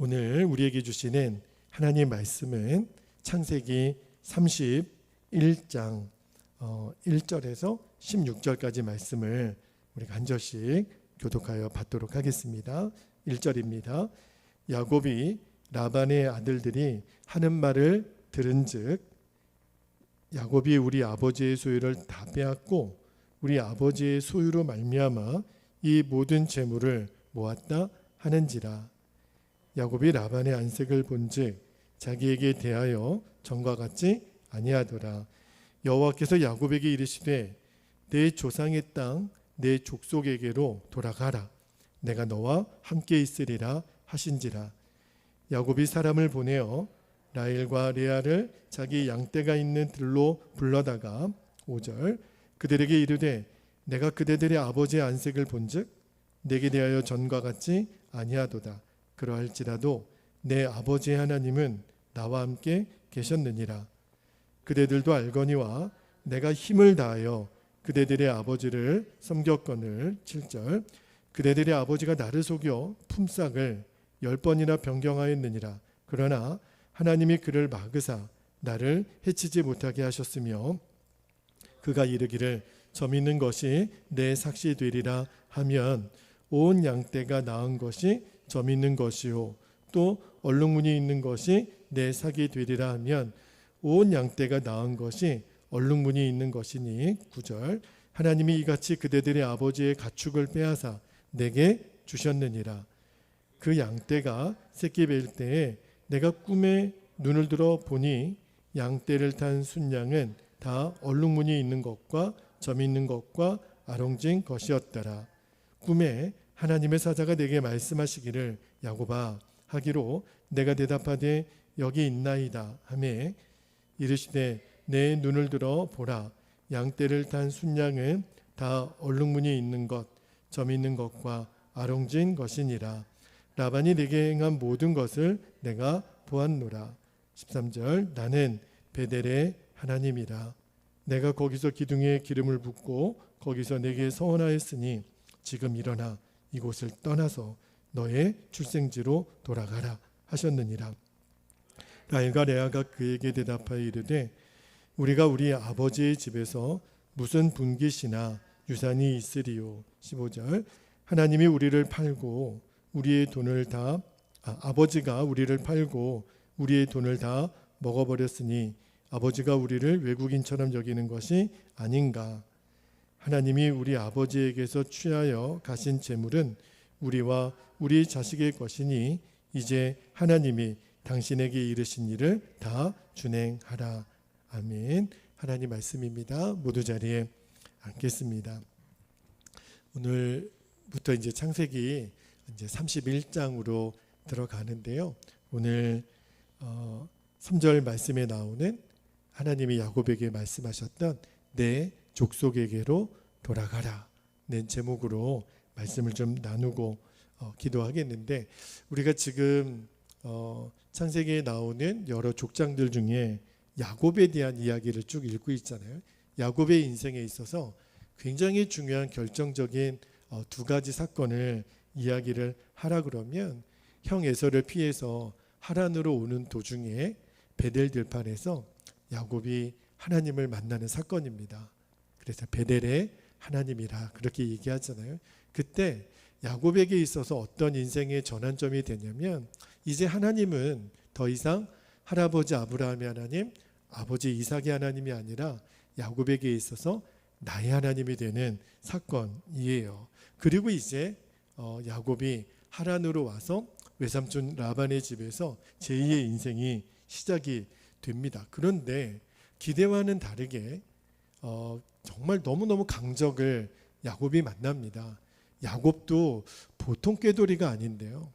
오늘 우리에게 주시는 하나님 말씀은 창세기 31장 1절에서 16절까지 말씀을 우리가 한 절씩 교독하여 받도록 하겠습니다. 1절입니다. 야곱이 라반의 아들들이 하는 말을 들은즉 야곱이 우리 아버지의 소유를 다 빼앗고 우리 아버지의 소유로 말미암아 이 모든 재물을 모았다 하는지라. 야곱이 라반의 안색을 본즉 자기에게 대하여 전과 같지 아니하더라. 여호와께서 야곱에게 이르시되 내 조상의 땅 내 족속에게로 돌아가라. 내가 너와 함께 있으리라 하신지라. 야곱이 사람을 보내어 라헬과 레아를 자기 양떼가 있는 들로 불러다가 5절 그들에게 이르되 내가 그대들의 아버지의 안색을 본즉 내게 대하여 전과 같지 아니하도다. 그러할지라도 내 아버지의 하나님은 나와 함께 계셨느니라. 그대들도 알거니와 내가 힘을 다하여 그대들의 아버지를 섬겼거늘. 7절 그대들의 아버지가 나를 속여 품삯을 10번이나 변경하였느니라. 그러나 하나님이 그를 막으사 나를 해치지 못하게 하셨으며 그가 이르기를 점 있는 것이 내 삭시 되리라 하면 온 양떼가 나은 것이 점 있는 것이요 또 얼룩무늬 있는 것이 내 삭이 되리라 하면 온 양떼가 나은 것이 얼룩무늬 있는 것이니. 9절 하나님이 이같이 그대들의 아버지의 가축을 빼앗아 내게 주셨느니라. 그 양떼가 새끼 뵐 때에 내가 꿈에 눈을 들어 보니 양떼를 탄 순양은 다 얼룩무늬 있는 것과 점 있는 것과 아롱진 것이었더라. 꿈에 하나님의 사자가 내게 말씀하시기를 야곱아 하기로 내가 대답하되 여기 있나이다 하매 이르시되 내 눈을 들어 보라. 양떼를 탄 순양은 다 얼룩무늬 있는 것, 점 있는 것과 아롱진 것이니라. 라반이 내게 행한 모든 것을 내가 보았노라. 13절 나는 베델의 하나님이라. 내가 거기서 기둥에 기름을 붓고 거기서 내게 서원하였으니 지금 일어나 이곳을 떠나서 너의 출생지로 돌아가라 하셨느니라. 라헬과 레아가 그에게 대답하여 이르되 우리가 우리 아버지의 집에서 무슨 분깃이나 유산이 있으리요. 15절 하나님이 우리를 팔고 우리의 돈을 다 아버지가 우리를 팔고 우리의 돈을 다 먹어버렸으니 아버지가 우리를 외국인처럼 여기는 것이 아닌가. 하나님이 우리 아버지에게서 취하여 가신 재물은 우리와 우리 자식의 것이니 이제 하나님이 당신에게 이르신 일을 다 준행하라. 아멘. 하나님 말씀입니다. 모두 자리에 앉겠습니다. 오늘부터 이제 창세기 이제 31장으로 들어가는데요. 오늘 3절 말씀에 나오는 하나님이 야곱에게 말씀하셨던 내 족속에게로 돌아가라 는 제목으로 말씀을 좀 나누고 기도하겠는데 우리가 지금 창세기에 나오는 여러 족장들 중에 야곱에 대한 이야기를 쭉 읽고 있잖아요. 야곱의 인생에 있어서 굉장히 중요한 결정적인 두 가지 사건을 이야기를 하라 그러면 형 에서를 피해서 하란으로 오는 도중에 베델 들판에서 야곱이 하나님을 만나는 사건입니다. 그래서 베델의 하나님이라 그렇게 얘기하잖아요. 그때 야곱에게 있어서 어떤 인생의 전환점이 되냐면 이제 하나님은 더 이상 할아버지 아브라함의 하나님, 아버지 이삭의 하나님이 아니라 야곱에게 있어서 나의 하나님이 되는 사건이에요. 그리고 이제 야곱이 하란으로 와서 외삼촌 라반의 집에서 제2의 인생이 시작이 됩니다. 그런데 기대와는 다르게 정말 너무너무 강적을 야곱이 만납니다. 야곱도 보통 꾀돌이가 아닌데요.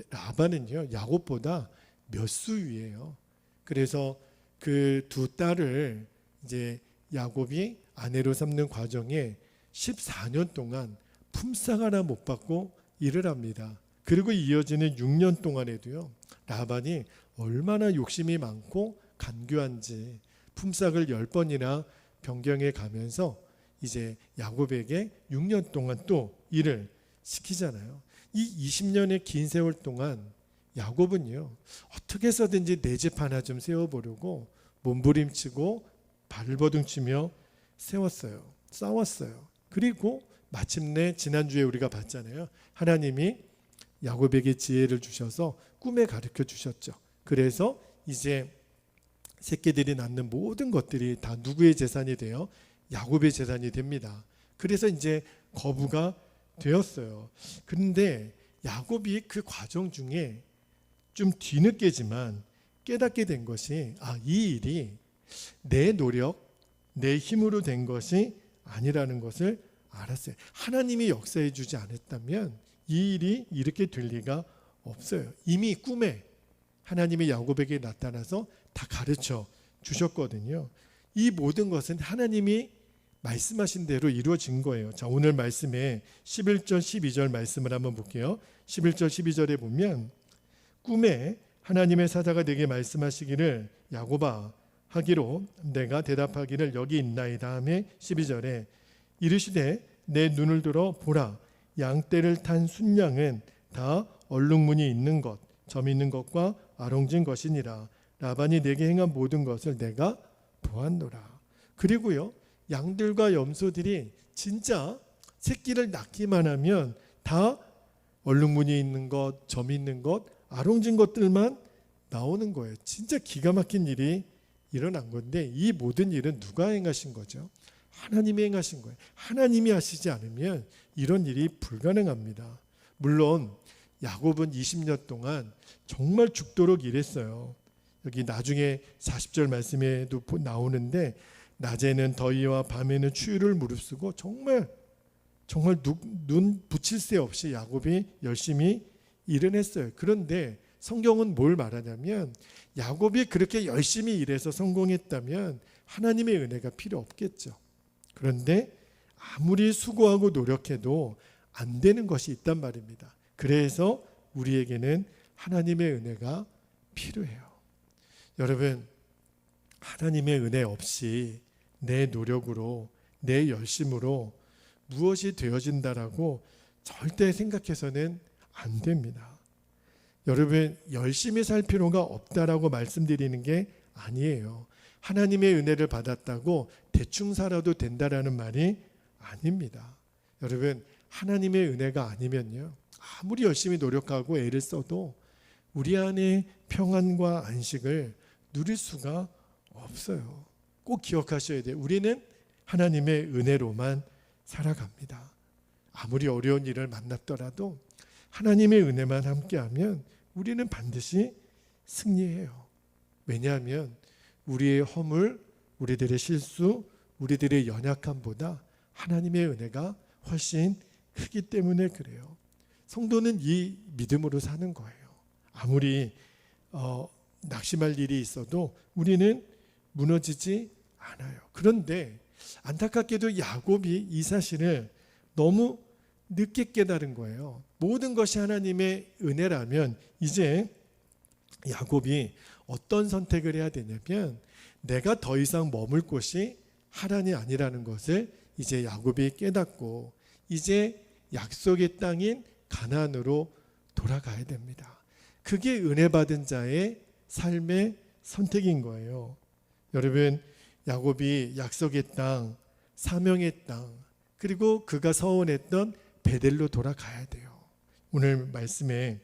라반은요 야곱보다 몇 수 위예요. 그래서 그 두 딸을 이제 야곱이 아내로 삼는 과정에 14년 동안 품삯 하나 못 받고 일을 합니다. 그리고 이어지는 6년 동안에도요 라반이 얼마나 욕심이 많고 간교한지 품삯을 10번이나 변경해 가면서 이제 야곱에게 6년 동안 또 일을 시키잖아요. 이 20년의 긴 세월 동안 야곱은요, 어떻게 해서든지 내 집 하나 좀 세워보려고 몸부림치고 발을 버둥치며 세웠어요. 싸웠어요. 그리고 마침내 지난주에 우리가 봤잖아요. 하나님이 야곱에게 지혜를 주셔서 꿈에 가르쳐 주셨죠. 그래서 이제 새끼들이 낳는 모든 것들이 다 누구의 재산이 돼요? 야곱의 재산이 됩니다. 그래서 이제 거부가 되었어요. 그런데 야곱이 그 과정 중에 좀 뒤늦게지만 깨닫게 된 것이 이 일이 내 노력, 내 힘으로 된 것이 아니라는 것을 알았어요. 하나님이 역사해 주지 않았다면 이 일이 이렇게 될 리가 없어요. 이미 꿈에 하나님이 야곱에게 나타나서 다 가르쳐 주셨거든요. 이 모든 것은 하나님이 말씀하신 대로 이루어진 거예요. 자, 오늘 말씀에 11절 12절 말씀을 한번 볼게요. 11절 12절에 보면 꿈에 하나님의 사자가 내게 말씀하시기를 야곱아 하기로 내가 대답하기를 여기 있나이다 하매 12절에 이르시되 내 눈을 들어 보라 양떼를 탄 순양은 다 얼룩무늬 있는 것 점 있는 것과 아롱진 것이니라 라반이 내게 행한 모든 것을 내가 보았노라. 그리고요 양들과 염소들이 진짜 새끼를 낳기만 하면 다 얼룩무늬 있는 것, 점 있는 것, 아롱진 것들만 나오는 거예요. 진짜 기가 막힌 일이 일어난 건데 이 모든 일은 누가 행하신 거죠? 하나님이 행하신 거예요. 하나님이 하시지 않으면 이런 일이 불가능합니다. 물론 야곱은 20년 동안 정말 죽도록 일했어요. 여기 나중에 40절 말씀에도 나오는데 낮에는 더위와 밤에는 추위를 무릅쓰고 정말 눈 붙일 새 없이 야곱이 열심히 일을 했어요. 그런데 성경은 뭘 말하냐면 야곱이 그렇게 열심히 일해서 성공했다면 하나님의 은혜가 필요 없겠죠. 그런데 아무리 수고하고 노력해도 안 되는 것이 있단 말입니다. 그래서 우리에게는 하나님의 은혜가 필요해요. 여러분, 하나님의 은혜 없이 내 노력으로 내 열심으로 무엇이 되어진다라고 절대 생각해서는 안 됩니다. 여러분, 열심히 살 필요가 없다라고 말씀드리는 게 아니에요. 하나님의 은혜를 받았다고 대충 살아도 된다라는 말이 아닙니다. 여러분, 하나님의 은혜가 아니면요 아무리 열심히 노력하고 애를 써도 우리 안에 평안과 안식을 누릴 수가 없어요. 꼭 기억하셔야 돼요. 우리는 하나님의 은혜로만 살아갑니다. 아무리 어려운 일을 만났더라도 하나님의 은혜만 함께하면 우리는 반드시 승리해요. 왜냐하면 우리의 허물, 우리들의 실수, 우리들의 연약함보다 하나님의 은혜가 훨씬 크기 때문에 그래요. 성도는 이 믿음으로 사는 거예요. 아무리 낙심할 일이 있어도 우리는 무너지지 않아요. 그런데 안타깝게도 야곱이 이 사실을 너무 늦게 깨달은 거예요. 모든 것이 하나님의 은혜라면 이제 야곱이 어떤 선택을 해야 되냐면 내가 더 이상 머물 곳이 하란이 아니라는 것을 이제 야곱이 깨닫고 이제 약속의 땅인 가나안으로 돌아가야 됩니다. 그게 은혜 받은 자의 삶의 선택인 거예요. 여러분, 야곱이 약속의 땅, 사명의 땅, 그리고 그가 서원했던 베델로 돌아가야 돼요. 오늘 말씀에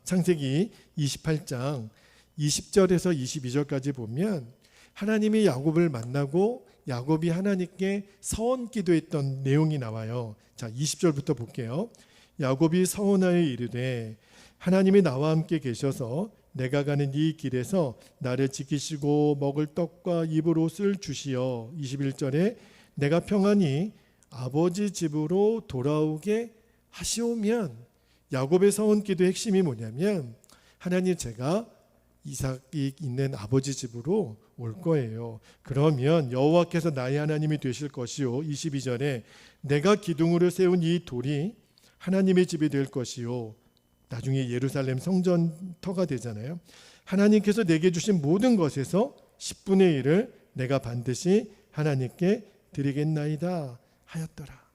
창세기 28장 20절에서 22절까지 보면 하나님이 야곱을 만나고 야곱이 하나님께 서원 기도했던 내용이 나와요. 자, 20절부터 볼게요. 야곱이 서원하여 이르되 하나님이 나와 함께 계셔서 내가 가는 이 길에서 나를 지키시고 먹을 떡과 입을 옷을 주시어 21절에 내가 평안히 아버지 집으로 돌아오게 하시오면 야곱의 서원 기도의 핵심이 뭐냐면 하나님 제가 이삭이 있는 아버지 집으로 올 거예요. 그러면 여호와께서 나의 하나님이 되실 것이요 22절에 내가 기둥으로 세운 이 돌이 하나님의 집이 될 것이요 나중에 예루살렘 성전터가 되잖아요. 하나님께서 내게 주신 모든 것에서 10분의 1을 내가 반드시 하나님께 드리겠나이다 하였더라.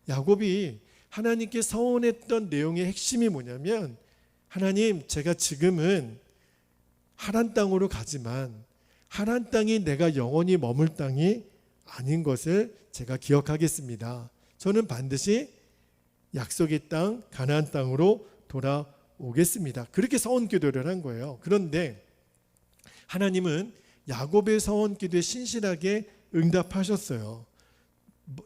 야곱이 하나님께 서원했던 내용의 핵심이 뭐냐면 하나님, 제가 지금은 하란 땅으로 가지만 하란 땅이 내가 영원히 머물 땅이 아닌 것을 제가 기억하겠습니다. 저는 반드시 약속의 땅 가나안 땅으로 돌아오겠습니다. 그렇게 서원 기도를 한 거예요. 그런데 하나님은 야곱의 서원 기도에 신실하게 응답하셨어요.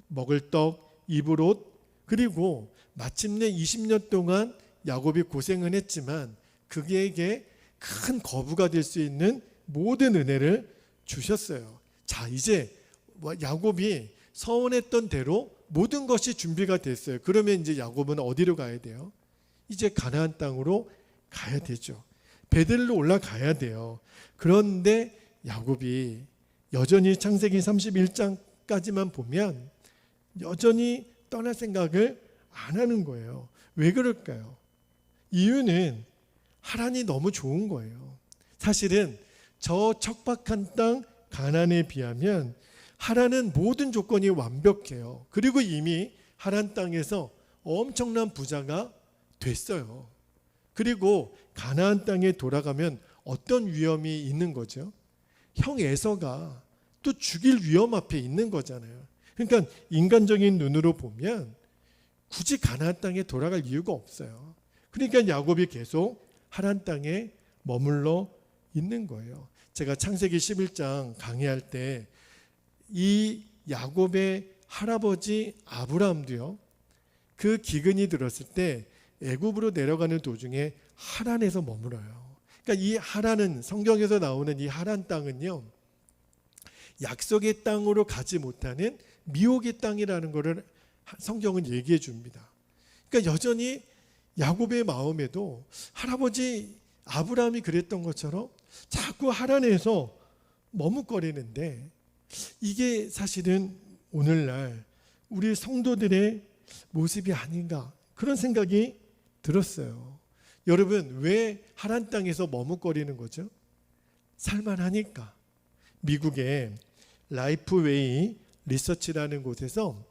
먹을 떡, 입을 옷, 그리고 마침내 20년 동안 야곱이 고생은 했지만 그에게 큰 거부가 될 수 있는 모든 은혜를 주셨어요. 자, 이제 야곱이 서원했던 대로 모든 것이 준비가 됐어요. 그러면 이제 야곱은 어디로 가야 돼요? 이제 가나안 땅으로 가야 되죠. 베델로 올라가야 돼요. 그런데 야곱이 여전히 창세기 31장까지만 보면 여전히 떠날 생각을 안 하는 거예요. 왜 그럴까요? 이유는 하란이 너무 좋은 거예요. 사실은 저 척박한 땅 가나안에 비하면 하란은 모든 조건이 완벽해요. 그리고 이미 하란 땅에서 엄청난 부자가 됐어요. 그리고 가나안 땅에 돌아가면 어떤 위험이 있는 거죠? 형 에서가 또 죽일 위험 앞에 있는 거잖아요. 그러니까 인간적인 눈으로 보면 굳이 가나안 땅에 돌아갈 이유가 없어요. 그러니까 야곱이 계속 하란 땅에 머물러 있는 거예요. 제가 창세기 11장 강의할 때 이 야곱의 할아버지 아브라함도요, 그 기근이 들었을 때 애굽으로 내려가는 도중에 하란에서 머물어요. 그러니까 이 하란은, 성경에서 나오는 이 하란 땅은요, 약속의 땅으로 가지 못하는 미혹의 땅이라는 것을 성경은 얘기해 줍니다. 그러니까 여전히 야곱의 마음에도 할아버지 아브라함이 그랬던 것처럼 자꾸 하란에서 머뭇거리는데, 이게 사실은 오늘날 우리 성도들의 모습이 아닌가, 그런 생각이 들었어요. 여러분, 왜 하란 땅에서 머뭇거리는 거죠? 살만하니까. 미국의 라이프웨이 리서치라는 곳에서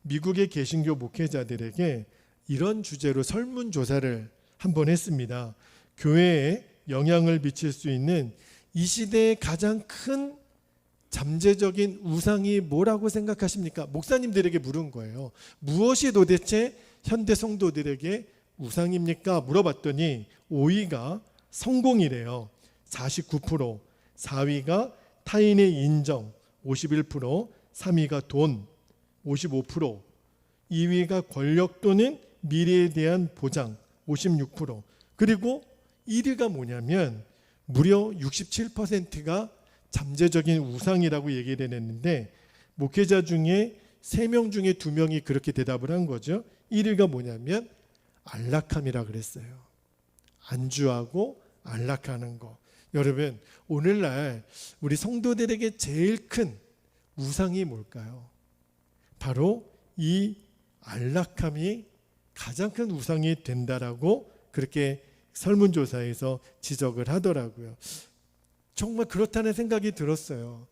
미국의 개신교 목회자들에게 이런 주제로 설문조사를 한번 했습니다. 교회에 영향을 미칠 수 있는 이 시대의 가장 큰 잠재적인 우상이 뭐라고 생각하십니까? 목사님들에게 물은 거예요. 무엇이 도대체 현대 성도들에게 우상입니까? 물어봤더니 5위가 성공이래요. 49%, 4위가 타인의 인정 51%, 3위가 돈 55%, 2위가 권력 또는 미래에 대한 보장 56%, 그리고 1위가 뭐냐면 무려 67%가 잠재적인 우상이라고 얘기를 했는데, 목회자 중에 3명 중에 2명이 그렇게 대답을 한 거죠. 1위가 뭐냐면 안락함이라 그랬어요. 안주하고 안락하는 거. 여러분, 오늘날 우리 성도들에게 제일 큰 우상이 뭘까요? 바로 이 안락함이 가장 큰 우상이 된다라고 그렇게 설문조사에서 지적을 하더라고요. 정말 그렇다는 생각이 들었어요.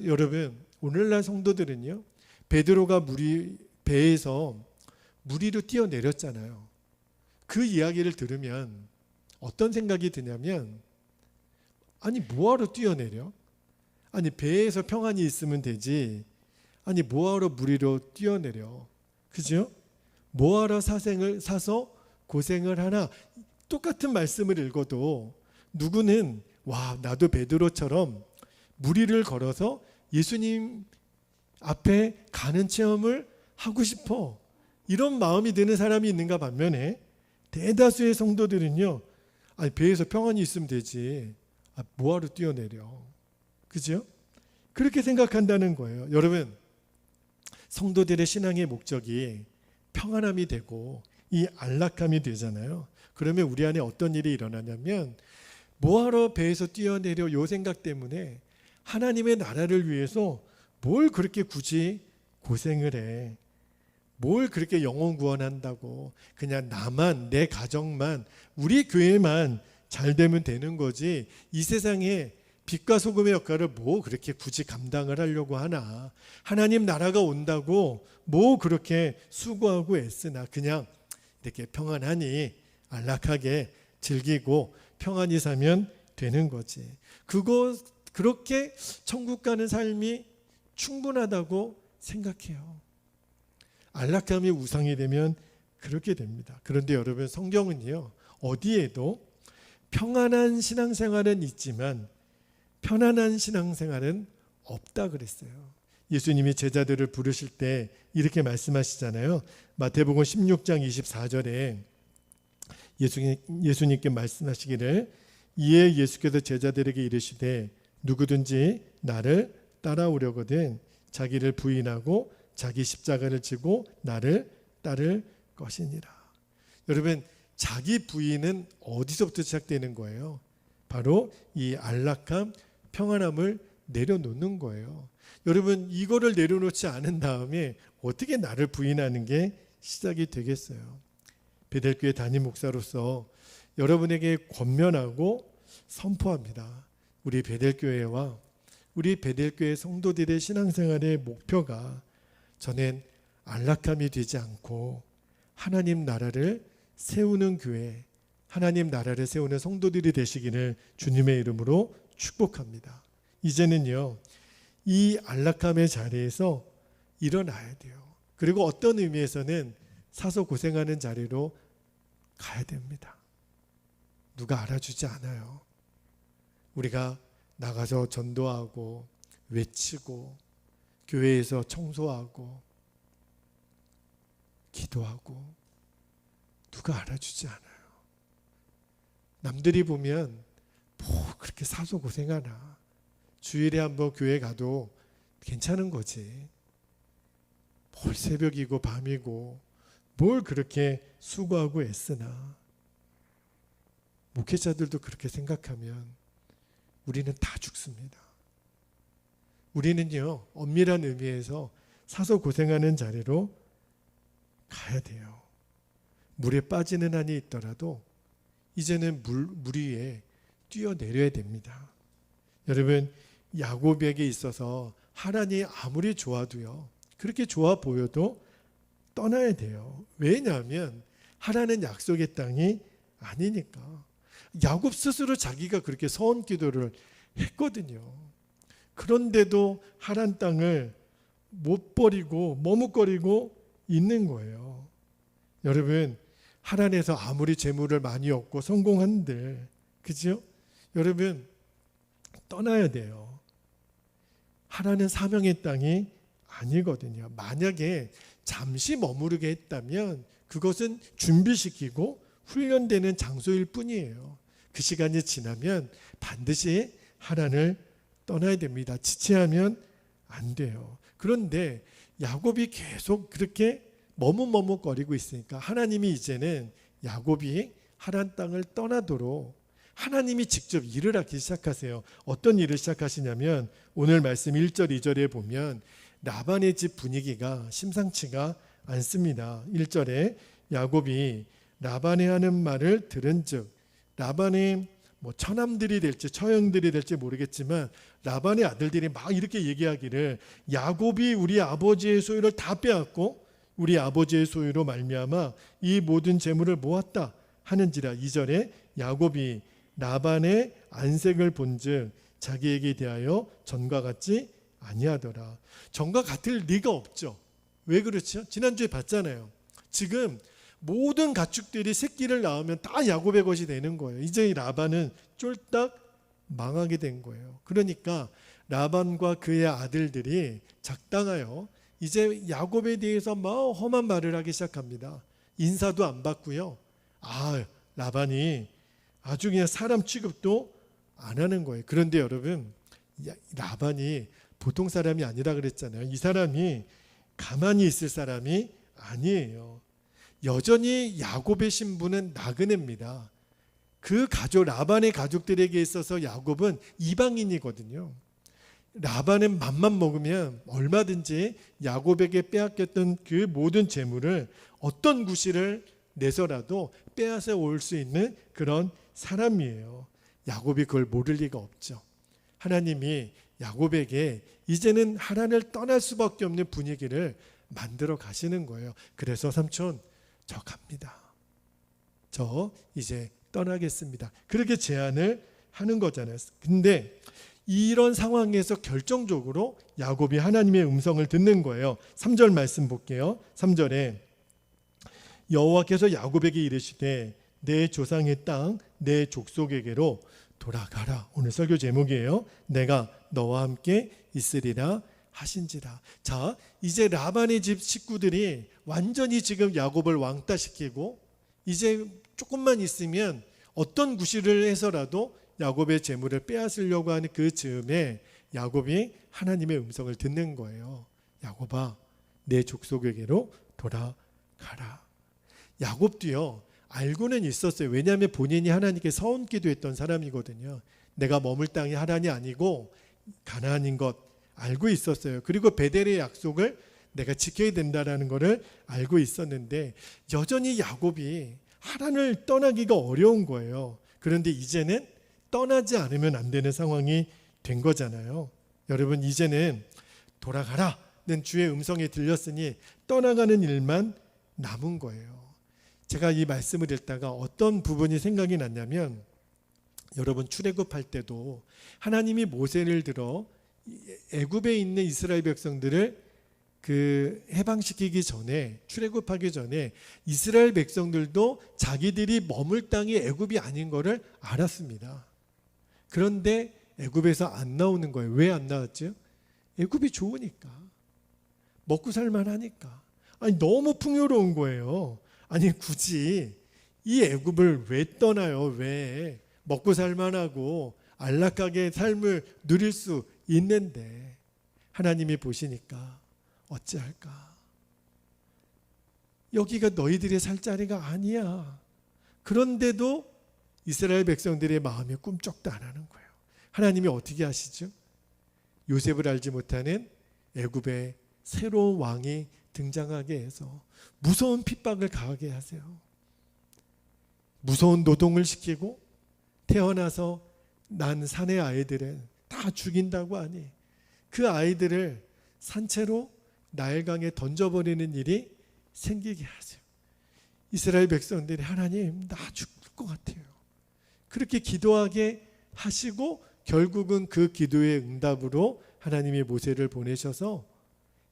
여러분, 오늘날 성도들은요, 베드로가 배에서 물 위로 뛰어내렸잖아요. 그 이야기를 들으면 어떤 생각이 드냐면, 아니 뭐하러 뛰어내려? 아니 배에서 평안이 있으면 되지, 아니 뭐하러 물 위로 뛰어내려? 그죠? 뭐하러 사생을 사서 고생을 하나? 똑같은 말씀을 읽어도 누구는 와, 나도 베드로처럼 물 위를 걸어서 예수님 앞에 가는 체험을 하고 싶어, 이런 마음이 드는 사람이 있는가 반면에 대다수의 성도들은요, 아니 배에서 평안이 있으면 되지, 뭐하러 뛰어내려? 그죠? 그렇게 생각한다는 거예요. 여러분, 성도들의 신앙의 목적이 평안함이 되고 이 안락함이 되잖아요. 그러면 우리 안에 어떤 일이 일어나냐면, 뭐하러 배에서 뛰어내려 요 생각 때문에 하나님의 나라를 위해서 뭘 그렇게 굳이 고생을 해? 뭘 그렇게 영혼 구원한다고? 그냥 나만, 내 가정만, 우리 교회만 잘 되면 되는 거지, 이 세상에 빛과 소금의 역할을 뭐 그렇게 굳이 감당을 하려고 하나? 하나님 나라가 온다고 뭐 그렇게 수고하고 애쓰나? 그냥 이렇게 평안하니 안락하게 즐기고 평안히 살면 되는 거지. 그렇게 천국 가는 삶이 충분하다고 생각해요. 안락함이 우상이 되면 그렇게 됩니다. 그런데 여러분, 성경은요, 어디에도 평안한 신앙생활은 있지만 편안한 신앙생활은 없다 그랬어요. 예수님이 제자들을 부르실 때 이렇게 말씀하시잖아요. 마태복음 16장 24절에 예수님께 말씀하시기를, 이에 예수께서 제자들에게 이르시되 누구든지 나를 따라오려거든 자기를 부인하고 자기 십자가를 지고 나를 따를 것이니라. 여러분, 자기 부인은 어디서부터 시작되는 거예요? 바로 이 안락함, 평안함을 내려놓는 거예요. 여러분, 이거를 내려놓지 않은 다음에 어떻게 나를 부인하는 게 시작이 되겠어요? 베델교회 담임 목사로서 여러분에게 권면하고 선포합니다. 우리 베델교회와 우리 베델교회 성도들의 신앙생활의 목표가, 저는 안락함이 되지 않고 하나님 나라를 세우는 교회, 하나님 나라를 세우는 성도들이 되시기를 주님의 이름으로 축복합니다. 이제는요, 이 안락함의 자리에서 일어나야 돼요. 그리고 어떤 의미에서는 사서 고생하는 자리로 가야 됩니다. 누가 알아주지 않아요. 우리가 나가서 전도하고 외치고 교회에서 청소하고 기도하고 누가 알아주지 않아요. 남들이 보면 뭐 그렇게 사서 고생하나, 주일에 한번 교회 가도 괜찮은 거지, 뭘 새벽이고 밤이고 뭘 그렇게 수고하고 애쓰나. 목회자들도 그렇게 생각하면 우리는 다 죽습니다. 우리는요, 엄밀한 의미에서 사서 고생하는 자리로 가야 돼요. 물에 빠지는 한이 있더라도 이제는 물 위에 뛰어내려야 됩니다. 여러분, 야곱에게 있어서 하란이 아무리 좋아도요, 그렇게 좋아 보여도 떠나야 돼요. 왜냐하면 하란은 약속의 땅이 아니니까. 야곱 스스로 자기가 그렇게 서원 기도를 했거든요. 그런데도 하란 땅을 못 버리고 머뭇거리고 있는 거예요. 여러분, 하란에서 아무리 재물을 많이 얻고 성공한들, 그죠? 여러분, 떠나야 돼요. 하란은 사명의 땅이 아니거든요. 만약에 잠시 머무르게 했다면 그것은 준비시키고 훈련되는 장소일 뿐이에요. 그 시간이 지나면 반드시 하란을 떠나야 됩니다. 지체하면 안 돼요. 그런데 야곱이 계속 그렇게 머뭇머뭇거리고 있으니까 하나님이 이제는 야곱이 하란 땅을 떠나도록 하나님이 직접 일을 하기 시작하세요. 어떤 일을 시작하시냐면 오늘 말씀 1절 2절에 보면 라반의 집 분위기가 심상치가 않습니다. 1절에 야곱이 라반이 하는 말을 들은즉, 라반의 처남들이 될지 처형들이 될지 모르겠지만 라반의 아들들이 막 이렇게 얘기하기를, 야곱이 우리 아버지의 소유를 다 빼앗고 우리 아버지의 소유로 말미암아 이 모든 재물을 모았다 하는지라. 2절에 야곱이 라반의 안색을 본즉 자기에게 대하여 전과 같지 아니하더라. 전과 같을 리가 없죠. 왜 그렇죠? 지난주에 봤잖아요. 지금 모든 가축들이 새끼를 낳으면 다 야곱의 것이 되는 거예요. 이제 라반은 쫄딱 망하게 된 거예요. 그러니까 라반과 그의 아들들이 작당하여 이제 야곱에 대해서 막 험한 말을 하기 시작합니다. 인사도 안 받고요. 라반이 아주 그냥 사람 취급도 안 하는 거예요. 그런데 여러분, 라반이 보통 사람이 아니라 그랬잖아요. 이 사람이 가만히 있을 사람이 아니에요. 여전히 야곱의 신분은 나그네입니다. 그 가족, 라반의 가족들에게 있어서 야곱은 이방인이거든요. 라반은 맘만 먹으면 얼마든지 야곱에게 빼앗겼던 그 모든 재물을 어떤 구실을 내서라도 빼앗아 올 수 있는 그런 사람이에요. 야곱이 그걸 모를 리가 없죠. 하나님이 야곱에게 이제는 하란을 떠날 수밖에 없는 분위기를 만들어 가시는 거예요. 그래서 삼촌, 저 갑니다. 저 이제 떠나겠습니다. 그렇게 제안을 하는 거잖아요. 근데 이런 상황에서 결정적으로 야곱이 하나님의 음성을 듣는 거예요. 3절 말씀 볼게요. 3절에 여호와께서 야곱에게 이르시되 내 조상의 땅 내 족속에게로 돌아가라. 오늘 설교 제목이에요. 내가 너와 함께 있으리라 하신지라. 자, 이제 라반의 집 식구들이 완전히 지금 야곱을 왕따시키고 이제 조금만 있으면 어떤 구실을 해서라도 야곱의 재물을 빼앗으려고 하는 그 즈음에 야곱이 하나님의 음성을 듣는 거예요. 야곱아, 내 족속에게로 돌아가라. 야곱도요, 알고는 있었어요. 왜냐하면 본인이 하나님께 서원 기도했던 사람이거든요. 내가 머물 땅이 하란이 아니고 가나안인 것 알고 있었어요. 그리고 베델의 약속을 내가 지켜야 된다라는 것을 알고 있었는데 여전히 야곱이 하란을 떠나기가 어려운 거예요. 그런데 이제는 떠나지 않으면 안 되는 상황이 된 거잖아요. 여러분, 이제는 돌아가라는 주의 음성이 들렸으니 떠나가는 일만 남은 거예요. 제가 이 말씀을 읽다가 어떤 부분이 생각이 났냐면, 여러분 출애굽할 때도 하나님이 모세를 들어 애굽에 있는 이스라엘 백성들을 해방시키기 전에, 출애굽하기 전에 이스라엘 백성들도 자기들이 머물 땅이 애굽이 아닌 것을 알았습니다. 그런데 애굽에서 안 나오는 거예요. 왜 안 나왔죠? 애굽이 좋으니까, 먹고 살만하니까. 아니, 너무 풍요로운 거예요. 아니, 굳이 이 애굽을 왜 떠나요? 왜? 먹고 살만하고 안락하게 삶을 누릴 수 있는데 하나님이 보시니까 어찌할까? 여기가 너희들의 살 자리가 아니야. 그런데도 이스라엘 백성들의 마음이 꿈쩍도 안 하는 거예요. 하나님이 어떻게 하시죠? 요셉을 알지 못하는 애굽의 새로운 왕이 등장하게 해서 무서운 핍박을 가하게 하세요. 무서운 노동을 시키고 태어나서 난 사내 아이들을 다 죽인다고 하니 그 아이들을 산채로 나일강에 던져버리는 일이 생기게 하세요. 이스라엘 백성들이 하나님, 나 죽을 것 같아요. 그렇게 기도하게 하시고 결국은 그 기도의 응답으로 하나님이 모세를 보내셔서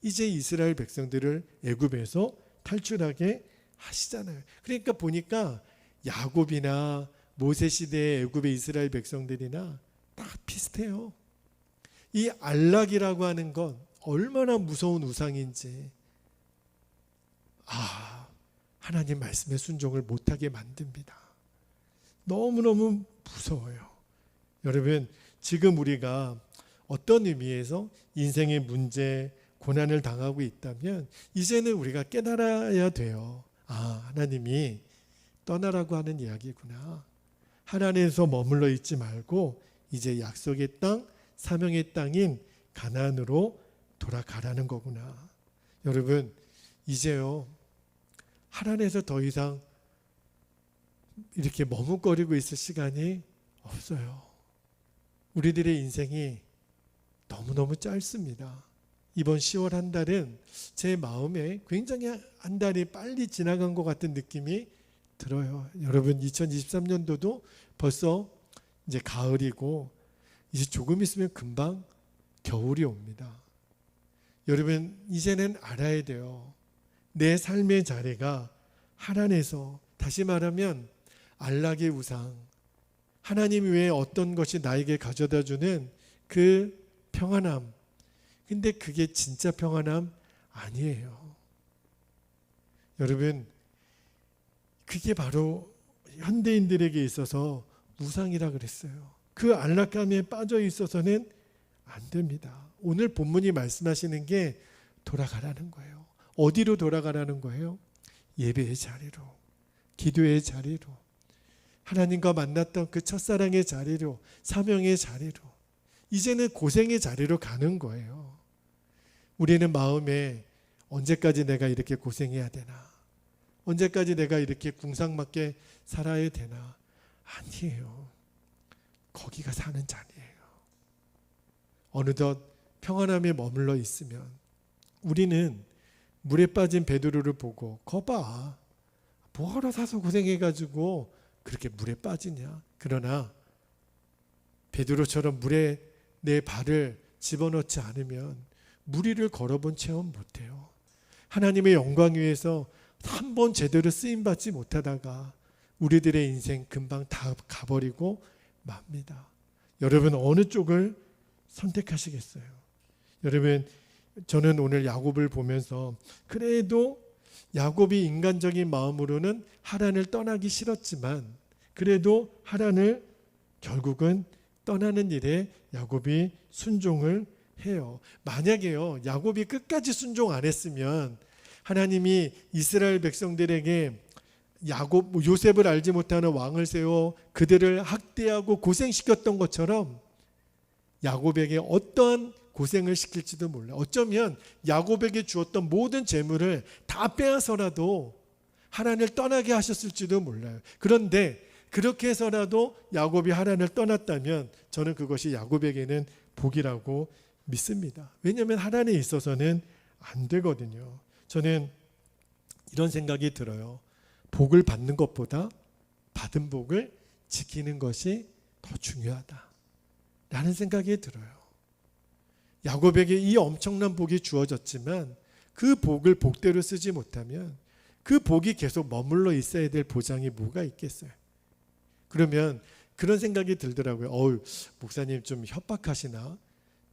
이제 이스라엘 백성들을 애굽에서 탈출하게 하시잖아요. 그러니까 보니까 야곱이나 모세 시대의 애굽의 이스라엘 백성들이나 딱 비슷해요. 이 안락이라고 하는 건 얼마나 무서운 우상인지, 하나님 말씀에 순종을 못하게 만듭니다. 너무너무 무서워요. 여러분, 지금 우리가 어떤 의미에서 인생의 문제, 고난을 당하고 있다면 이제는 우리가 깨달아야 돼요. 하나님이 떠나라고 하는 이야기구나. 하나님에서 머물러 있지 말고 이제 약속의 땅, 사명의 땅인 가나안으로 돌아가라는 거구나. 여러분, 이제요, 하나님에서 더 이상 이렇게 머뭇거리고 있을 시간이 없어요. 우리들의 인생이 너무너무 짧습니다. 이번 10월 한 달은 제 마음에 굉장히 한 달이 빨리 지나간 것 같은 느낌이 들어요. 여러분, 2023년도도 벌써 이제 가을이고 이제 조금 있으면 금방 겨울이 옵니다. 여러분, 이제는 알아야 돼요. 내 삶의 자리가 하나님에서, 다시 말하면 안락의 우상, 하나님 외에 어떤 것이 나에게 가져다 주는 그 평안함, 근데 그게 진짜 평안함 아니에요. 여러분, 그게 바로 현대인들에게 있어서 우상이라 그랬어요. 그 안락함에 빠져 있어서는 안 됩니다. 오늘 본문이 말씀하시는 게 돌아가라는 거예요. 어디로 돌아가라는 거예요? 예배의 자리로, 기도의 자리로, 하나님과 만났던 그 첫사랑의 자리로, 사명의 자리로, 이제는 고생의 자리로 가는 거예요. 우리는 마음에 언제까지 내가 이렇게 고생해야 되나? 언제까지 내가 이렇게 궁상맞게 살아야 되나? 아니에요. 거기가 사는 자리예요. 어느덧 평안함에 머물러 있으면 우리는 물에 빠진 베드로를 보고, 거봐, 뭐하러 사서 고생해가지고 그렇게 물에 빠지냐? 그러나 베드로처럼 물에 내 발을 집어넣지 않으면 물 위를 걸어본 체험 못해요. 하나님의 영광 위에서 한 번 제대로 쓰임받지 못하다가 우리들의 인생 금방 다 가버리고 맙니다. 여러분 어느 쪽을 선택하시겠어요? 여러분 저는 오늘 야곱을 보면서 그래도 야곱이 인간적인 마음으로는 하란을 떠나기 싫었지만 그래도 하란을 결국은 떠나는 일에 야곱이 순종을 해요. 만약에요 야곱이 끝까지 순종 안 했으면 하나님이 이스라엘 백성들에게 요셉을 알지 못하는 왕을 세워 그들을 학대하고 고생시켰던 것처럼 야곱에게 어떠한 고생을 시킬지도 몰라. 어쩌면 야곱에게 주었던 모든 재물을 다 빼앗아서라도 하란을 떠나게 하셨을지도 몰라요. 그런데 그렇게 해서라도 야곱이 하란을 떠났다면 저는 그것이 야곱에게는 복이라고 믿습니다. 왜냐하면 하란에 있어서는 안 되거든요. 저는 이런 생각이 들어요. 복을 받는 것보다 받은 복을 지키는 것이 더 중요하다 라는 생각이 들어요. 야곱에게 이 엄청난 복이 주어졌지만 그 복을 복대로 쓰지 못하면 그 복이 계속 머물러 있어야 될 보장이 뭐가 있겠어요. 그러면 그런 생각이 들더라고요. 목사님 좀 협박하시나?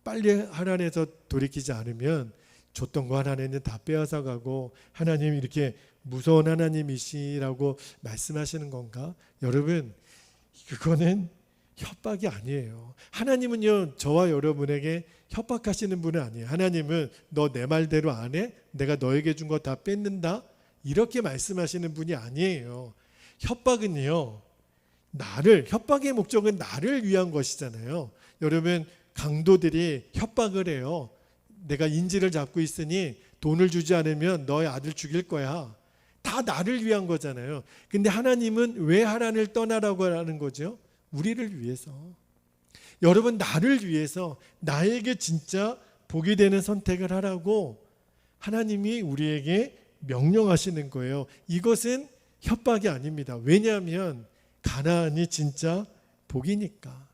빨리 하란에서 돌이키지 않으면 줬던 거 하나는 다 빼앗아 가고 하나님 이렇게 무서운 하나님이시라고 말씀하시는 건가? 여러분 그거는 협박이 아니에요. 하나님은요 저와 여러분에게 협박하시는 분은 아니에요. 하나님은 너 내 말대로 안 해? 내가 너에게 준 거 다 뺏는다? 이렇게 말씀하시는 분이 아니에요. 협박은요 협박의 목적은 나를 위한 것이잖아요. 여러분 강도들이 협박을 해요. 내가 인질을 잡고 있으니 돈을 주지 않으면 너의 아들 죽일 거야. 다 나를 위한 거잖아요. 근데 하나님은 왜 하란을 떠나라고 하는 거죠? 우리를 위해서. 여러분 나를 위해서 나에게 진짜 복이 되는 선택을 하라고 하나님이 우리에게 명령하시는 거예요. 이것은 협박이 아닙니다. 왜냐하면 가나안이 진짜 복이니까.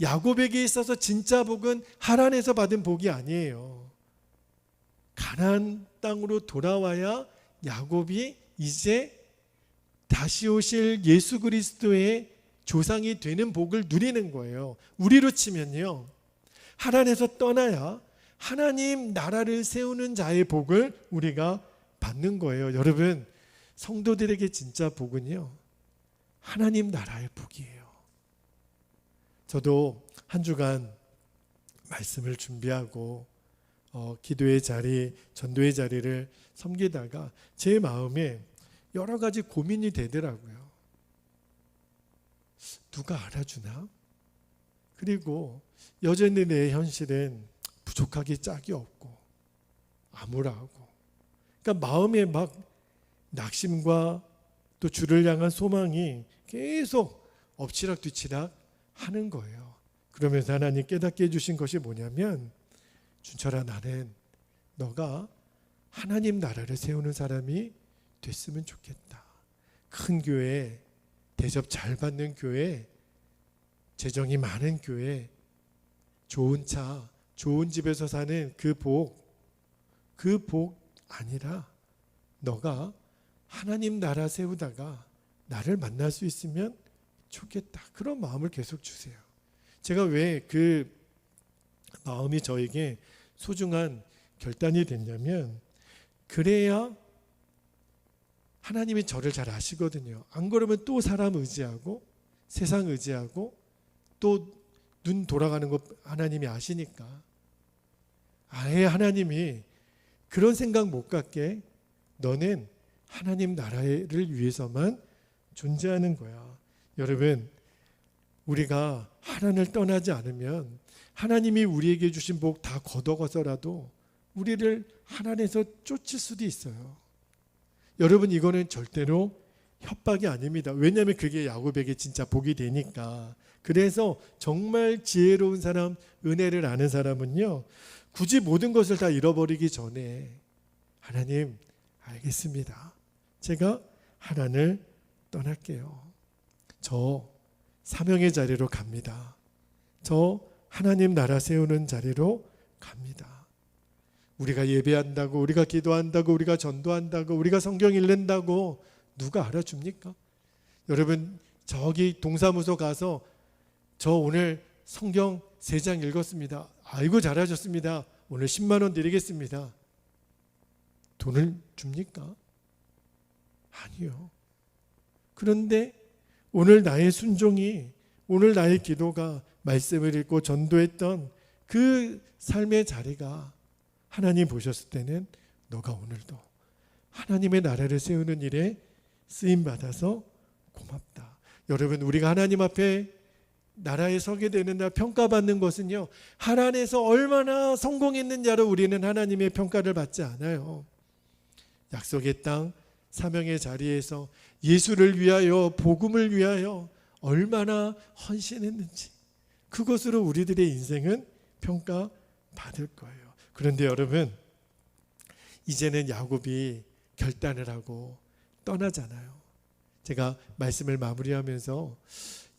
야곱에게 있어서 진짜 복은 하란에서 받은 복이 아니에요. 가나안 땅으로 돌아와야 야곱이 이제 다시 오실 예수 그리스도의 조상이 되는 복을 누리는 거예요. 우리로 치면요 하란에서 떠나야 하나님 나라를 세우는 자의 복을 우리가 받는 거예요. 여러분 성도들에게 진짜 복은요 하나님 나라의 복이에요. 저도 한 주간 말씀을 준비하고 기도의 자리, 전도의 자리를 섬기다가 제 마음에 여러 가지 고민이 되더라고요. 누가 알아주나? 그리고 여전히 내 현실은 부족하기 짝이 없고 암울하고 그러니까 마음에 막 낙심과 또 주를 향한 소망이 계속 엎치락뒤치락 하는 거예요. 그러면서 하나님 깨닫게 해주신 것이 뭐냐면 준철아 나는 너가 하나님 나라를 세우는 사람이 됐으면 좋겠다. 큰 교회, 대접 잘 받는 교회, 재정이 많은 교회, 좋은 차, 좋은 집에서 사는 그 복 아니라 너가 하나님 나라 세우다가 나를 만날 수 있으면 좋겠다. 그런 마음을 계속 주세요. 제가 왜 그 마음이 저에게 소중한 결단이 됐냐면 그래야 하나님이 저를 잘 아시거든요. 안 그러면 또 사람 의지하고 세상 의지하고 또 눈 돌아가는 거 하나님이 아시니까 아예 하나님이 그런 생각 못 갖게 너는 하나님 나라를 위해서만 존재하는 거야. 여러분 우리가 하나님을 떠나지 않으면 하나님이 우리에게 주신 복 다 걷어가서라도 우리를 하나님에서 쫓을 수도 있어요. 여러분 이거는 절대로 협박이 아닙니다. 왜냐하면 그게 야곱에게 진짜 복이 되니까. 그래서 정말 지혜로운 사람, 은혜를 아는 사람은요 굳이 모든 것을 다 잃어버리기 전에 하나님 알겠습니다. 제가 하나님을 떠날게요. 저 사명의 자리로 갑니다. 저 하나님 나라 세우는 자리로 갑니다. 우리가 예배한다고, 우리가 기도한다고, 우리가 전도한다고, 우리가 성경 읽는다고 누가 알아줍니까? 여러분, 저기 동사무소 가서 저 오늘 성경 3장 읽었습니다. 아이고 잘하셨습니다. 오늘 10만 원 드리겠습니다. 돈을 줍니까? 아니요. 그런데 오늘 나의 순종이, 오늘 나의 기도가 말씀을 읽고 전도했던 그 삶의 자리가 하나님 보셨을 때는 너가 오늘도 하나님의 나라를 세우는 일에 쓰임받아서 고맙다. 여러분, 우리가 하나님 앞에 나라에 서게 되는 날 평가받는 것은요, 하나님에서 얼마나 성공했느냐로 우리는 하나님의 평가를 받지 않아요. 약속의 땅 사명의 자리에서 예수를 위하여, 복음을 위하여 얼마나 헌신했는지, 그것으로 우리들의 인생은 평가받을 거예요. 그런데 여러분, 이제는 야곱이 결단을 하고 떠나잖아요. 제가 말씀을 마무리하면서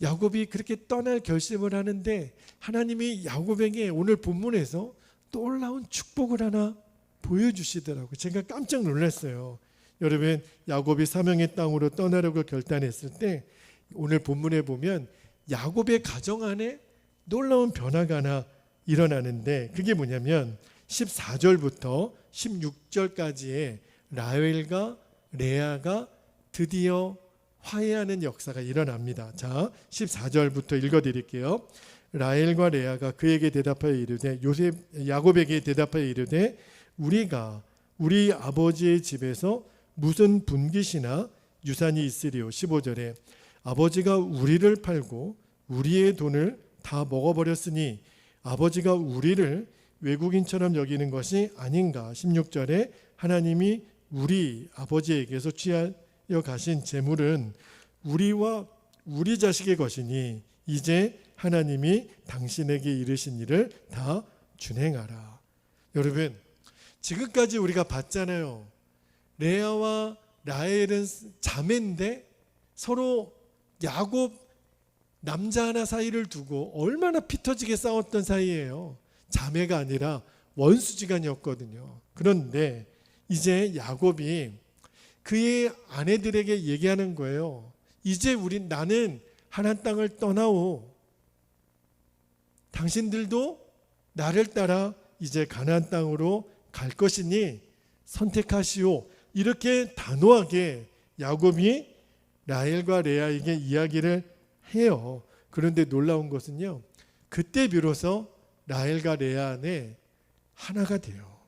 야곱이 그렇게 떠날 결심을 하는데 하나님이 야곱에게 오늘 본문에서 놀라운 축복을 하나 보여주시더라고요. 제가 깜짝 놀랐어요. 여러분, 야곱이 사명의 땅으로 떠나려고 결단했을 때 오늘 본문에 보면 야곱의 가정 안에 놀라운 변화가 하나 일어나는데, 그게 뭐냐면 14절부터 16절까지의 라헬과 레아가 드디어 화해하는 역사가 일어납니다. 자, 14절부터 읽어드릴게요. 라헬과 레아가 그에게 대답하여 이르되, 야곱에게 대답하여 이르되, 우리가 우리 아버지의 집에서 무슨 분깃이나 유산이 있으리요. 15절에 아버지가 우리를 팔고 우리의 돈을 다 먹어버렸으니 아버지가 우리를 외국인처럼 여기는 것이 아닌가. 16절에 하나님이 우리 아버지에게서 취하여 가신 재물은 우리와 우리 자식의 것이니 이제 하나님이 당신에게 이르신 일을 다 준행하라. 여러분, 지금까지 우리가 봤잖아요. 레아와 라헬은 자매인데 서로 야곱 남자 하나 사이를 두고 얼마나 피터지게 싸웠던 사이예요. 자매가 아니라 원수지간이었거든요. 그런데 이제 야곱이 그의 아내들에게 얘기하는 거예요. 이제 나는 하나님 땅을 떠나오. 당신들도 나를 따라 이제 가나안 땅으로 갈 것이니 선택하시오. 이렇게 단호하게 야곱이 라헬과 레아에게 이야기를 해요. 그런데 놀라운 것은요, 그때 비로소 라헬과 레아 안에 하나가 돼요.